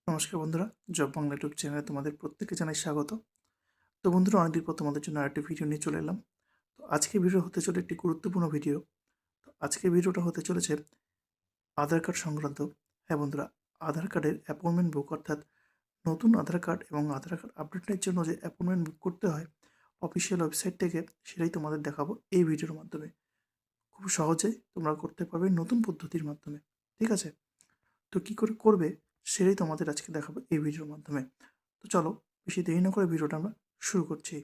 নমস্কার বন্ধুরা, job Bangla YouTube চ্যানেলে তোমাদের প্রত্যেককে জানাই স্বাগত। তো বন্ধুরা, অনেকদিন পর তোমাদের জন্য আরেকটি ভিডিও নিয়ে চলে এলাম। তো আজকের ভিডিও হতে চলে একটি গুরুত্বপূর্ণ ভিডিও। তো আজকের ভিডিওটা হতে চলেছে আধার কার্ড সংক্রান্ত। হ্যাঁ বন্ধুরা, আধার কার্ডের অ্যাপয়েন্টমেন্ট বুক, অর্থাৎ নতুন আধার কার্ড এবং আধার কার্ড আপডেটের জন্য যে অ্যাপয়েন্টমেন্ট বুক করতে হয় অফিসিয়াল ওয়েবসাইট থেকে, সেটাই তোমাদের দেখাবো এই ভিডিওর মাধ্যমে। খুব সহজেই তোমরা করতে পারবে নতুন পদ্ধতির মাধ্যমে। ঠিক আছে? তো কী করে করবে সেটাই তোমাদের আজকে দেখাবো এই ভিডিওর মাধ্যমে। তো চলো, বেশি দেরি না করে ভিডিওটা আমরা শুরু করছি।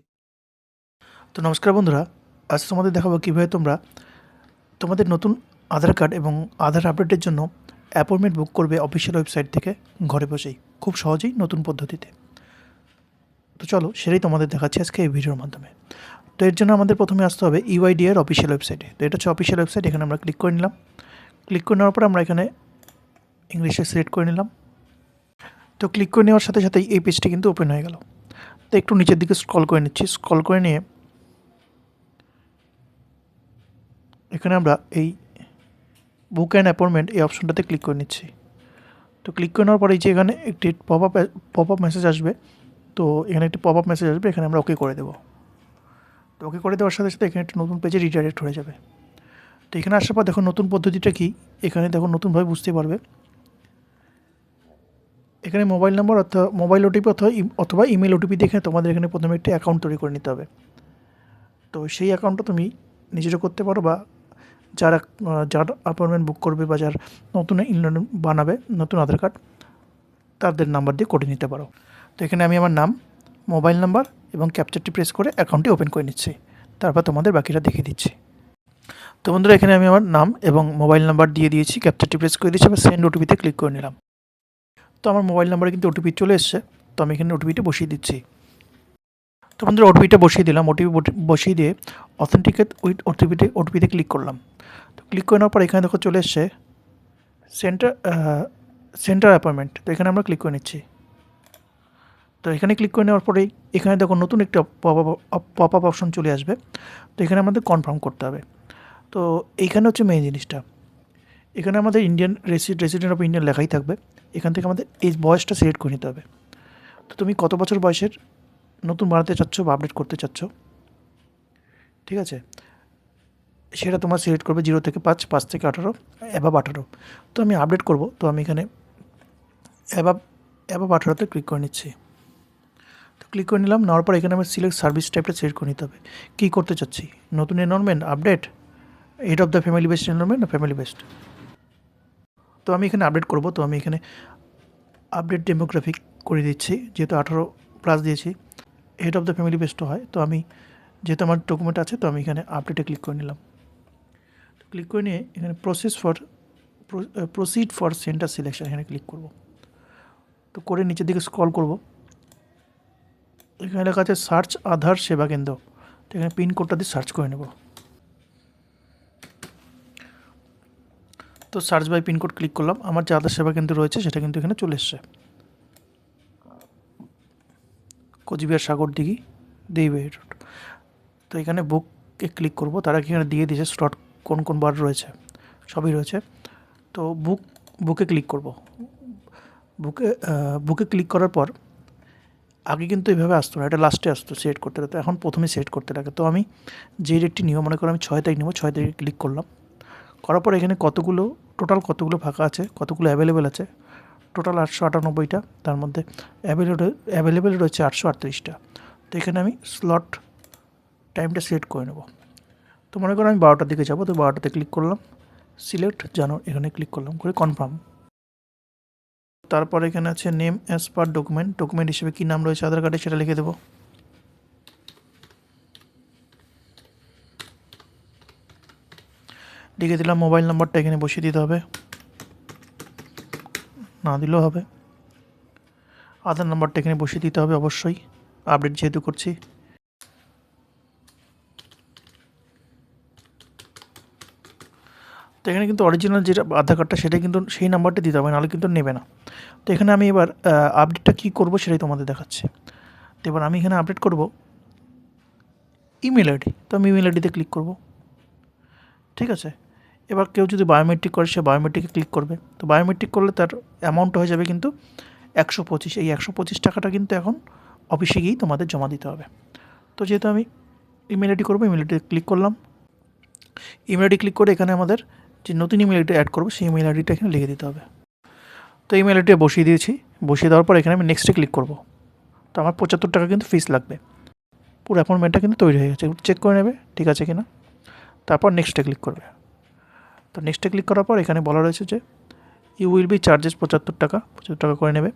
তো নমস্কার বন্ধুরা, আজ তোমাদের দেখাবো কীভাবে তোমরা তোমাদের নতুন আধার কার্ড এবং আধার আপডেটের জন্য অ্যাপয়েন্টমেন্ট বুক করবে অফিসিয়াল ওয়েবসাইট থেকে ঘরে বসেই, খুব সহজেই নতুন পদ্ধতিতে। তো চলো, সেটাই তোমাদের দেখাচ্ছি আজকে এই ভিডিওর মাধ্যমে। তো এর জন্য আমাদের প্রথমে আসতে হবে ইউআইডিআর অফিসিয়াল ওয়েবসাইটে। তো এটা হচ্ছে অফিসিয়াল ওয়েবসাইট, এখানে আমরা ক্লিক করে নিলাম। ক্লিক করে নেওয়ার পর আমরা এখানে ইংলিশে সিলেক্ট করে নিলাম। তো ক্লিক করে নেওয়ার সাথে সাথেই এই পেজটি কিন্তু ওপেন হয়ে গেল। তো একটু নিচের দিকে স্ক্রল করে নিচ্ছি। স্ক্রল করে নিয়ে এখানে আমরা এই বুক অ্যান্ড অ্যাপয়েন্টমেন্ট এই অপশনটাতে ক্লিক করে নিচ্ছি। তো ক্লিক করে নেওয়ার পরে যে এখানে একটি পপ আপ মেসেজ আসবে। তো এখানে একটি পপ আপ মেসেজ আসবে, এখানে আমরা ওকে করে দেবো। তো ওকে করে দেওয়ার সাথে সাথে এখানে একটা নতুন পেজে রিডাইরেক্ট হয়ে যাবে। তো এখানে আসার পর দেখো নতুন পদ্ধতিটা কী, এখানে দেখো নতুনভাবে বুঝতে পারবে। এখানে মোবাইল নাম্বার অথবা মোবাইল ওটিপি অথবা ইমেল ওটিপি দেখে তোমাদের এখানে প্রথমে একটি অ্যাকাউন্ট তৈরি করে নিতে হবে। তো সেই অ্যাকাউন্টটা তুমি নিজেরা করতে পারো, বা যারা যার অ্যাপয়েন্টমেন্ট বুক করবে বা যার নতুন বানাবে নতুন আধার কার্ড, তাদের নাম্বার দিয়ে করে নিতে পারো। তো এখানে আমি আমার নাম, মোবাইল নাম্বার এবং ক্যাপচারটি প্রেস করে অ্যাকাউন্টটি ওপেন করে নিচ্ছি। তারপর তোমাদের বাকিটা দেখিয়ে দিচ্ছি। তো বন্ধুরা, এখানে আমি আমার নাম এবং মোবাইল নাম্বার দিয়ে দিয়েছি, ক্যাপচারটি প্রেস করে দিয়েছি, আবার সেন্ড ওটিপিতে ক্লিক করে নিলাম। তো আমার মোবাইল নাম্বারে কিন্তু ওটিপি চলে এসছে। তো আমি এখানে ওটিপিটা বসিয়ে দিচ্ছি। তো বন্ধুরা, ওটিপিটা বসিয়ে দিলাম। ওটিপি বসিয়ে দিয়ে অথেন্টিকেট উইথ ওটিপিতে ক্লিক করলাম। তো ক্লিক করে নেওয়ার পর এখানে দেখো চলে এসছে সেন্টার অ্যাপয়েন্টমেন্ট। তো এখানে আমরা ক্লিক করে নিচ্ছি। তো এখানে ক্লিক করে নেওয়ার পরেই এখানে দেখো নতুন একটা পপ আপ অপশন চলে আসবে। তো এখানে আমাদের কনফার্ম করতে হবে। তো এইখানে হচ্ছে মেইন জিনিসটা, এখানে আমাদের রেসিডেন্ট অফ ইন্ডিয়ান লেখাই থাকবে। এখান থেকে আমাদের এই বয়সটা সিলেক্ট করে নিতে হবে। তো তুমি কত বছর বয়সের নতুন বানাতে চাচ্ছ বা আপডেট করতে চাচ্ছ, ঠিক আছে, সেটা তোমার সিলেক্ট করবে 0 থেকে 5, 5 থেকে 18, অ্যাবাভ 18। তো আমি আপডেট করব, তো আমি এখানে অ্যাবাভ 18তে ক্লিক করে নিচ্ছি। তো ক্লিক করে নিলাম। নেওয়ার পর এখানে আমার সিলেক্ট সার্ভিস টাইপটা সিলেক্ট করে নিতে হবে। কী করতে চাচ্ছি, নতুন enrolment, update, head of the family based enrolment না ফ্যামিলি বেসড। তো আমি এখানে আপডেট করব। তো আমি এখানে আপডেট ডেমোগ্রাফিক করে দিচ্ছি, যেহেতু 18+ দিয়েছি, head of the family based হয়। তো আমি যেহেতু আমার ডকুমেন্ট আছে, তো আমি এখানে আপডেটে ক্লিক করে নিলাম। তো ক্লিক করে নিয়ে এখানে প্রসিড ফর সেন্টার সিলেকশন এখানে ক্লিক করব। তো করে নিচের দিকে স্ক্রল করব। এখানে লেখা আছে সার্চ আধার সেবা কেন্দ্র। তো এখানে পিনকোডটা দিয়ে সার্চ করে নেব। তো সার্চ বাই পিনকোড ক্লিক করলাম। আমার যে আধার সেবা কেন্দ্র রয়েছে সেটা কিন্তু এখানে চলে এসছে, কোচবিহার সাগরদিঘি দেইবাই রোড। তো এখানে বুকে ক্লিক করব। তারা এখানে দিয়ে দিয়েছে স্লট কোন কোন বার রয়েছে, সবই রয়েছে। তো বুকে ক্লিক করব। বুকে ক্লিক করার পর আগে কিন্তু এইভাবে আসতো না, এটা লাস্টে আসতো সিলেক্ট করতে লাগে। তো এখন প্রথমে সিলেক্ট করতে লাগে। তো আমি যে ডেটটি নিব, মনে করো আমি 6 তারিখ নেব, 6 তারিখে ক্লিক করলাম। করার পর এখানে টোটাল কতগুলো ফাঁকা আছে, কতগুলো অ্যাভেলেবেল আছে, টোটাল 898টা। তার মধ্যে অ্যাভেলেবেল রয়েছে 838টা। তো এখানে আমি স্লট টাইমটা সিলেক্ট করে নেব। তো মনে করো আমি 12টার দিকে যাব। তো 12টাতে ক্লিক করলাম, সিলেক্ট জানো এখানে ক্লিক করলাম, করে কনফার্ম। তারপর এখানে আছে নেম অ্যাজ পার ডকুমেন্ট হিসেবে কী নাম রয়েছে আধার কার্ডে সেটা লিখে দেবো। লিখে দিলাম। মোবাইল নাম্বারটা এখানে বসিয়ে দিতে হবে, না দিলেও হবে। আধার নাম্বারটা এখানে বসিয়ে দিতে হবে অবশ্যই, আপডেট যেহেতু করছি। তো এখানে কিন্তু অরিজিনাল যেটা আধার কার্ডটা সেটা কিন্তু সেই নাম্বারটা দিতে হবে, নাহলে কিন্তু নেবে না। তো এখানে আমি এবার আপডেটটা কী করবো সেটাই তোমাদের দেখাচ্ছি। তো এবার আমি এখানে আপডেট করব ইমেল আইডি। তো আমি ইমেল আইডিতে ক্লিক করব, ঠিক আছে। এবার কেউ যদি বায়োমেট্রিক করে, সে বায়োমেট্রিকে ক্লিক করবে। তো বায়োমেট্রিক করলে তার অ্যামাউন্ট হয়ে যাবে কিন্তু 125, এই 125 টাকাটা কিন্তু এখন অফিসে গিয়েই তোমাদের জমা দিতে হবে। তো যেহেতু আমি ইমেল আইডি করবো, ইমেল আইডিতে ক্লিক করলাম। ইমেল আইডি ক্লিক করে এখানে আমাদের যে নতুন ইমেল আইডি অ্যাড করবো সেই ইমেল আইডিটা এখানে লিখে দিতে হবে। তো ইমেল আইডিটা বসিয়ে দিয়েছি, বসিয়ে দেওয়ার পর এখানে আমি নেক্সটে ক্লিক করবো। তো আমার 75 টাকা কিন্তু ফিস লাগবে। পুরো অ্যাপয়েন্টমেন্টটা কিন্তু তৈরি হয়ে গেছে, চেক করে নেবে ঠিক আছে কি না। তারপর নেক্সটে ক্লিক করবে। তো নেক্সটে ক্লিক করার পর এখানে বলা রয়েছে যে ইউ উইল বি চার্জেস 75 টাকা, 75 টাকা করে নেবে।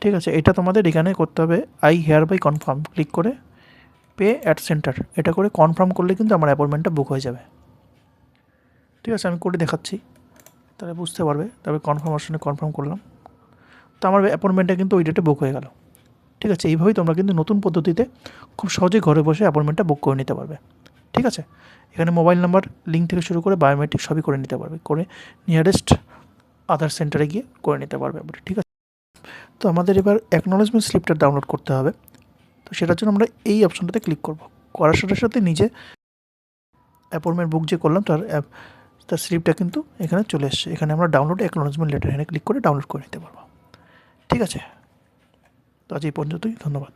ঠিক আছে, এটা তোমাদের এখানে করতে হবে I hereby confirm, click করে পে অ্যাট সেন্টার, এটা করে কনফার্ম করলে কিন্তু আমার অ্যাপয়েন্টমেন্টটা বুক হয়ে যাবে। ঠিক আছে, আমি করে দেখাচ্ছি তাহলে বুঝতে পারবে। তবে কনফার্মেশনে কনফার্ম করলাম, তো আমার অ্যাপয়েন্টমেন্টটা কিন্তু ওই ডেটে বুক হয়ে গেল। ঠিক আছে, এইভাবেই তোমরা কিন্তু নতুন পদ্ধতিতে খুব সহজেই ঘরে বসে অ্যাপয়েন্টমেন্টটা বুক করে নিতে পারবে। ঠিক আছে, এখানে মোবাইল নাম্বার লিঙ্ক থেকে শুরু করে বায়োমেট্রিক সবই করে নিতে পারবে, করে নিয়ারেস্ট আধার সেন্টারে গিয়ে করে নিতে পারবে। ঠিক আছে, তো আমাদের এবার অ্যাকনোলেজমেন্ট স্লিপটা ডাউনলোড করতে হবে। তো সেটার জন্য আমরা এই অপশনটাতে ক্লিক করব। করার সাথে সাথে নিজে অ্যাপয়েন্টমেন্ট বুক যে করলাম তার স্লিপটা কিন্তু এখানে চলে এসছে। এখানে আমরা ডাউনলোড অ্যাকনোলেজমেন্ট লেটার এখানে ক্লিক করে ডাউনলোড করে নিতে পারবো। ঠিক আছে, তো আজ এই পর্যন্তই, ধন্যবাদ।